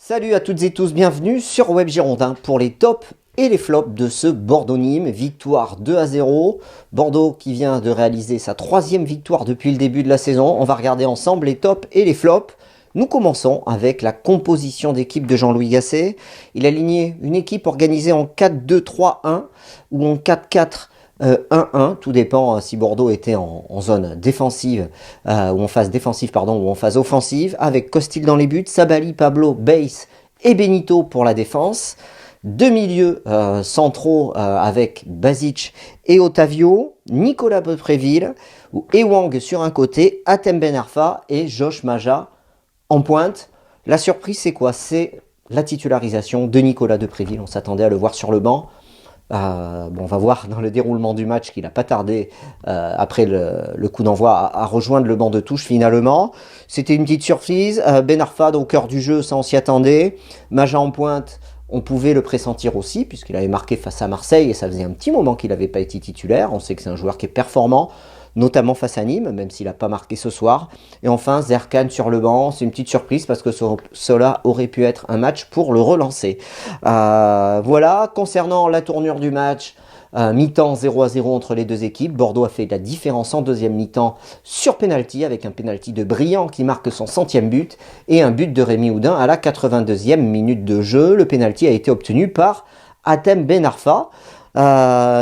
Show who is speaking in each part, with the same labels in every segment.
Speaker 1: Salut à toutes et tous, bienvenue sur Web Girondin pour les tops et les flops de ce Bordeaux-Nîmes. Victoire 2-0. Bordeaux qui vient de réaliser sa troisième victoire depuis le début de la saison. On va regarder ensemble les tops et les flops. Nous commençons avec la composition d'équipe de Jean-Louis Gasset. Il a aligné une équipe organisée en 4-2-3-1 ou en 4-4. 1-1, tout dépend si Bordeaux était en zone défensive ou en phase défensive ou en phase offensive, avec Costil dans les buts, Sabali, Pablo, Bass et Benito pour la défense, deux milieux centraux avec Basic et Otavio, Nicolas Beaupréville ou Ewang sur un côté, Hatem Ben Arfa et Josh Maja en pointe. La surprise c'est quoi? C'est la titularisation de Nicolas Beaupréville. On s'attendait à le voir sur le banc. On va voir dans le déroulement du match qu'il n'a pas tardé après le coup d'envoi à rejoindre le banc de touche finalement. C'était une petite surprise. Ben Arfa au cœur du jeu, ça on s'y attendait. Maja en pointe, on pouvait le pressentir aussi puisqu'il avait marqué face à Marseille et ça faisait un petit moment qu'il n'avait pas été titulaire. On sait que c'est un joueur qui est performant, notamment face à Nîmes, même s'il n'a pas marqué ce soir. Et enfin, Zerkan sur le banc, c'est une petite surprise parce que cela aurait pu être un match pour le relancer. Voilà, concernant la tournure du match, mi-temps 0-0 entre les deux équipes. Bordeaux a fait la différence en deuxième mi-temps sur penalty avec un penalty de Briand qui marque son 100e but et un but de Rémi Houdin à la 82e minute de jeu. Le penalty a été obtenu par Hatem Ben Arfa.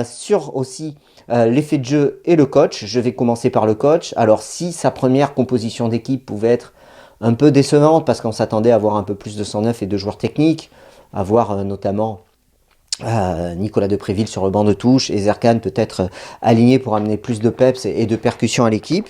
Speaker 1: Sur aussi l'effet de jeu et le coach. Je vais commencer par le coach. Alors si sa première composition d'équipe pouvait être un peu décevante parce qu'on s'attendait à avoir un peu plus de 109 et de joueurs techniques, à voir notamment Nicolas Beaupréville sur le banc de touche et Zerkan peut-être aligné pour amener plus de peps et de percussion à l'équipe.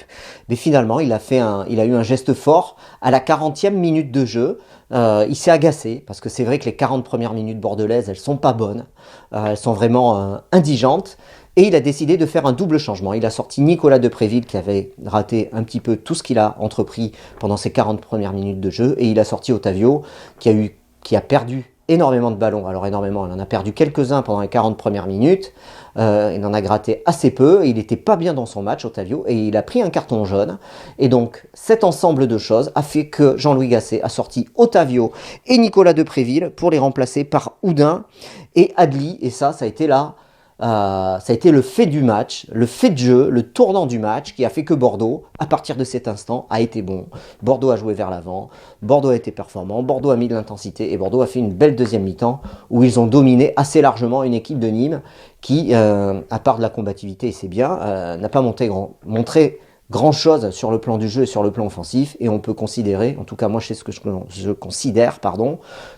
Speaker 1: Mais finalement, il a eu un geste fort à la 40e minute de jeu. Il s'est agacé parce que c'est vrai que les 40 premières minutes bordelaises, elles sont pas bonnes. Elles sont vraiment indigentes. Et il a décidé de faire un double changement. Il a sorti Nicolas Beaupréville qui avait raté un petit peu tout ce qu'il a entrepris pendant ses 40 premières minutes de jeu. Et il a sorti Otavio qui a perdu énormément de ballons. Alors énormément, il en a perdu quelques-uns pendant les 40 premières minutes. Il en a gratté assez peu. Il n'était pas bien dans son match, Otavio, et il a pris un carton jaune. Et donc cet ensemble de choses a fait que Jean-Louis Gasset a sorti Otavio et Nicolas Beaupréville pour les remplacer par Houdin et Adli. Et ça a été là. Ça a été le fait du match, le fait de jeu, le tournant du match qui a fait que Bordeaux, à partir de cet instant, a été bon. Bordeaux a joué vers l'avant, Bordeaux a été performant, Bordeaux a mis de l'intensité et Bordeaux a fait une belle deuxième mi-temps où ils ont dominé assez largement une équipe de Nîmes qui, à part de la combativité, et c'est bien, n'a pas montré grand-chose sur le plan du jeu et sur le plan offensif, et on peut considérer, en tout cas moi je considère,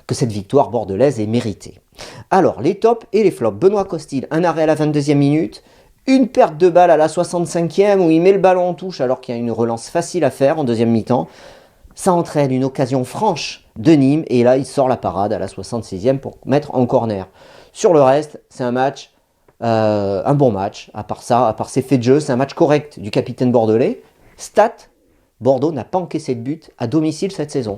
Speaker 1: que cette victoire bordelaise est méritée. Alors, les tops et les flops. Benoît Costil, un arrêt à la 22e minute, une perte de balle à la 65e où il met le ballon en touche alors qu'il y a une relance facile à faire en deuxième mi-temps. Ça entraîne une occasion franche de Nîmes et là il sort la parade à la 66e pour mettre en corner. Sur le reste, c'est un match, un bon match. À part ça, à part ses faits de jeu, c'est un match correct du capitaine bordelais. Stat, Bordeaux n'a pas encaissé de but à domicile cette saison.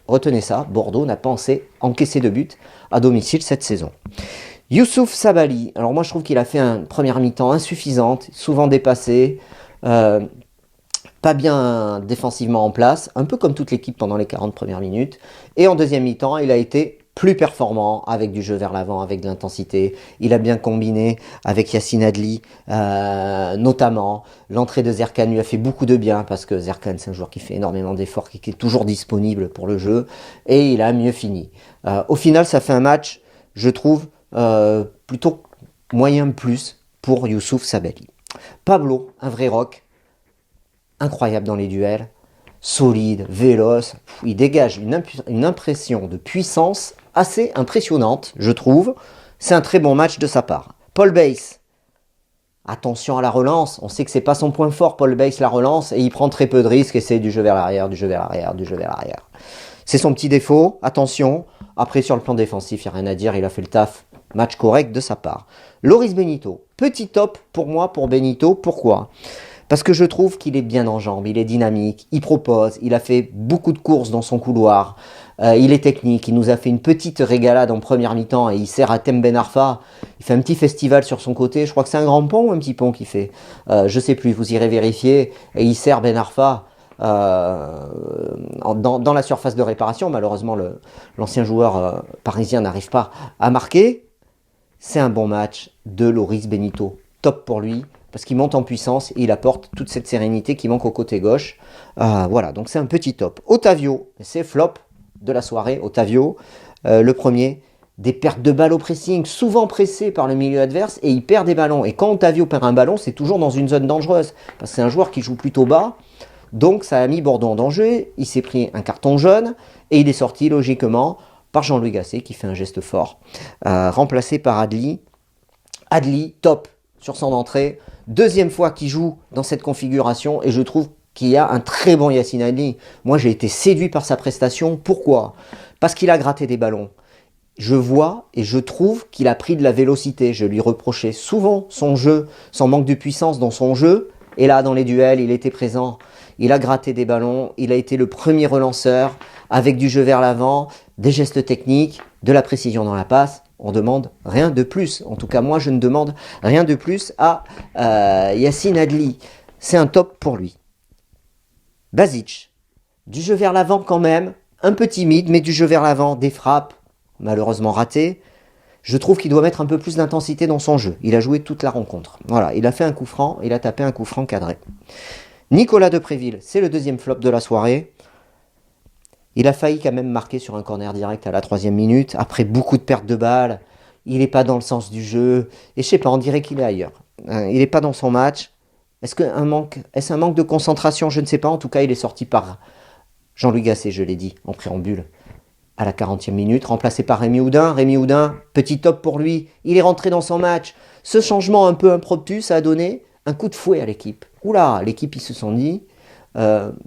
Speaker 1: Retenez ça, Bordeaux n'a pas encaissé de but à domicile cette saison. Youssouf Sabaly, alors moi je trouve qu'il a fait une première mi-temps insuffisante, souvent dépassé, pas bien défensivement en place, un peu comme toute l'équipe pendant les 40 premières minutes. Et en deuxième mi-temps, il a été plus performant avec du jeu vers l'avant, avec de l'intensité. Il a bien combiné avec Yacine Adli, notamment. L'entrée de Zerkan lui a fait beaucoup de bien parce que Zerkan, c'est un joueur qui fait énormément d'efforts, qui est toujours disponible pour le jeu. Et il a mieux fini. Au final, ça fait un match, je trouve, plutôt moyen plus pour Youssouf Sabaly. Pablo, un vrai rock, incroyable dans les duels. Solide, véloce, il dégage une impression de puissance assez impressionnante, je trouve. C'est un très bon match de sa part. Paul Bass, attention à la relance, on sait que c'est pas son point fort, Paul Bass, la relance, et il prend très peu de risques, et c'est du jeu vers l'arrière, du jeu vers l'arrière, du jeu vers l'arrière. C'est son petit défaut, attention. Après, sur le plan défensif, il n'y a rien à dire, il a fait le taf, match correct de sa part. Loris Benito, petit top pour moi, pour Benito, pourquoi ? Parce que je trouve qu'il est bien en jambes, il est dynamique, il propose, il a fait beaucoup de courses dans son couloir, il est technique, il nous a fait une petite régalade en première mi-temps et il sert à Hatem Ben Arfa, il fait un petit festival sur son côté, je crois que c'est un grand pont ou un petit pont qu'il fait, je sais plus, vous irez vérifier, et il sert Ben Arfa dans la surface de réparation. Malheureusement, l'ancien joueur parisien n'arrive pas à marquer. C'est un bon match de Loris Benito. Top pour lui, parce qu'il monte en puissance et il apporte toute cette sérénité qui manque au côté gauche. Voilà, donc c'est un petit top. Otavio, c'est flop de la soirée. Otavio, le premier, des pertes de balles au pressing, souvent pressé par le milieu adverse, et il perd des ballons. Et quand Otavio perd un ballon, c'est toujours dans une zone dangereuse, parce que c'est un joueur qui joue plutôt bas. Donc ça a mis Bordeaux en danger, il s'est pris un carton jaune, et il est sorti logiquement par Jean-Louis Gasset, qui fait un geste fort, remplacé par Adli. Adli, top sur son entrée, deuxième fois qu'il joue dans cette configuration, et je trouve qu'il y a un très bon Yacine Adli. Moi j'ai été séduit par sa prestation, pourquoi? Parce qu'il a gratté des ballons. Je vois et je trouve qu'il a pris de la vélocité. Je lui reprochais souvent son jeu, son manque de puissance dans son jeu. Et là, dans les duels, il était présent. Il a gratté des ballons. Il a été le premier relanceur avec du jeu vers l'avant, des gestes techniques, de la précision dans la passe. On demande rien de plus. En tout cas, moi, je ne demande rien de plus à Yacine Adli. C'est un top pour lui. Basic, du jeu vers l'avant quand même. Un peu timide, mais du jeu vers l'avant, des frappes. Malheureusement raté. Je trouve qu'il doit mettre un peu plus d'intensité dans son jeu. Il a joué toute la rencontre. Voilà, il a fait un coup franc, il a tapé un coup franc cadré. Nicolas Depréville, c'est le deuxième flop de la soirée. Il a failli quand même marquer sur un corner direct à la 3e minute, après beaucoup de pertes de balles. Il n'est pas dans le sens du jeu. Et je sais pas, on dirait qu'il est ailleurs. Il n'est pas dans son match. Est-ce un manque de concentration? Je ne sais pas. En tout cas, il est sorti par Jean-Louis Gasset, je l'ai dit, en préambule. À la 40e minute, remplacé par Rémi Houdin. Rémi Houdin, petit top pour lui. Il est rentré dans son match. Ce changement un peu impromptu, ça a donné un coup de fouet à l'équipe. Oula, l'équipe, ils se sont dit,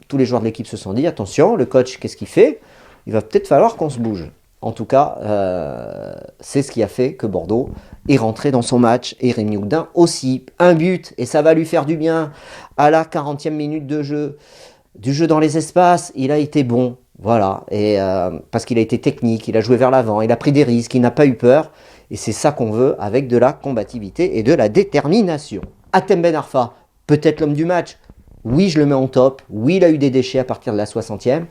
Speaker 1: tous les joueurs de l'équipe se sont dit, attention, le coach, qu'est-ce qu'il fait? Il va peut-être falloir qu'on se bouge. En tout cas, c'est ce qui a fait que Bordeaux est rentré dans son match. Et Rémi Houdin aussi. Un but, et ça va lui faire du bien. À la 40e minute de jeu, du jeu dans les espaces, il a été bon. Voilà, et parce qu'il a été technique, il a joué vers l'avant, il a pris des risques, il n'a pas eu peur. Et c'est ça qu'on veut avec de la combativité et de la détermination. Hatem Ben Arfa, peut-être l'homme du match. Oui, je le mets en top. Oui, il a eu des déchets à partir de la 60e.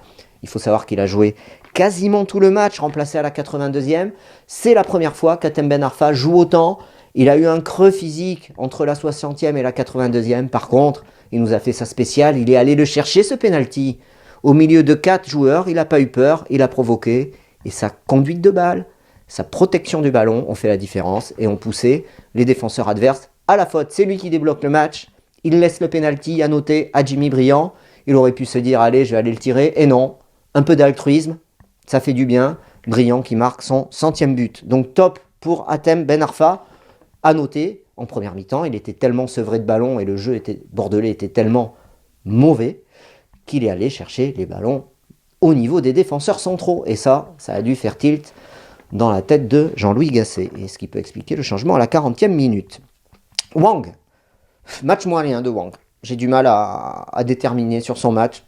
Speaker 1: Il faut savoir qu'il a joué quasiment tout le match, remplacé à la 82e. C'est la première fois qu'Hatem Ben Arfa joue autant. Il a eu un creux physique entre la 60e et la 82e. Par contre, il nous a fait sa spéciale. Il est allé le chercher, ce penalty. Au milieu de 4 joueurs, il n'a pas eu peur, il a provoqué. Et sa conduite de balle, sa protection du ballon ont fait la différence et ont poussé les défenseurs adverses à la faute. C'est lui qui débloque le match. Il laisse le penalty à noter à Jimmy Briand. Il aurait pu se dire, allez, je vais aller le tirer. Et non, un peu d'altruisme, ça fait du bien. Briand qui marque son 100e but. Donc top pour Hatem Ben Arfa. À noter, en première mi-temps, il était tellement sevré de ballon et le jeu bordelais était tellement mauvais qu'il est allé chercher les ballons au niveau des défenseurs centraux. Et ça a dû faire tilt dans la tête de Jean-Louis Gasset. Et ce qui peut expliquer le changement à la 40e minute. Wang, match moyen de Wang. J'ai du mal à déterminer sur son match,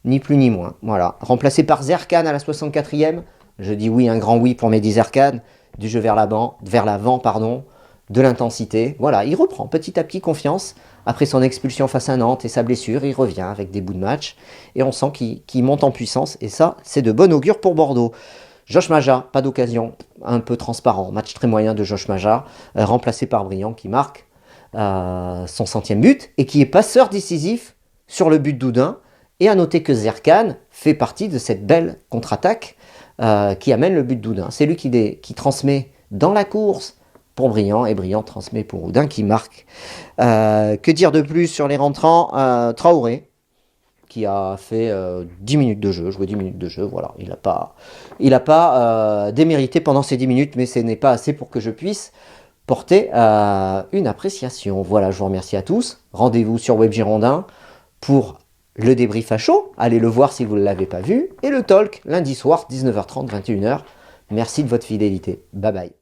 Speaker 1: ni plus ni moins. Voilà. Remplacé par Zerkan à la 64e. Je dis oui, un grand oui pour Mehdi Zerkan. Du jeu vers l'avant, de l'intensité. Voilà, il reprend petit à petit confiance. Après son expulsion face à Nantes et sa blessure, il revient avec des bouts de match. Et on sent qu'il monte en puissance. Et ça, c'est de bon augure pour Bordeaux. Josh Maja, pas d'occasion, un peu transparent. Match très moyen de Josh Maja, remplacé par Briand qui marque son 100e but et qui est passeur décisif sur le but d'Houdin. Et à noter que Zerkan fait partie de cette belle contre-attaque qui amène le but d'Houdin. C'est lui qui transmet dans la course pour Briand, et Briand transmet pour Houdin qui marque. Que dire de plus sur les rentrants? Traoré, qui a fait 10 minutes de jeu, joué 10 minutes de jeu, voilà. Il n'a pas démérité pendant ces 10 minutes, mais ce n'est pas assez pour que je puisse porter une appréciation. Voilà, je vous remercie à tous. Rendez-vous sur Web Girondin pour le débrief à chaud. Allez le voir si vous ne l'avez pas vu. Et le talk, lundi soir, 19h30, 21h. Merci de votre fidélité. Bye bye.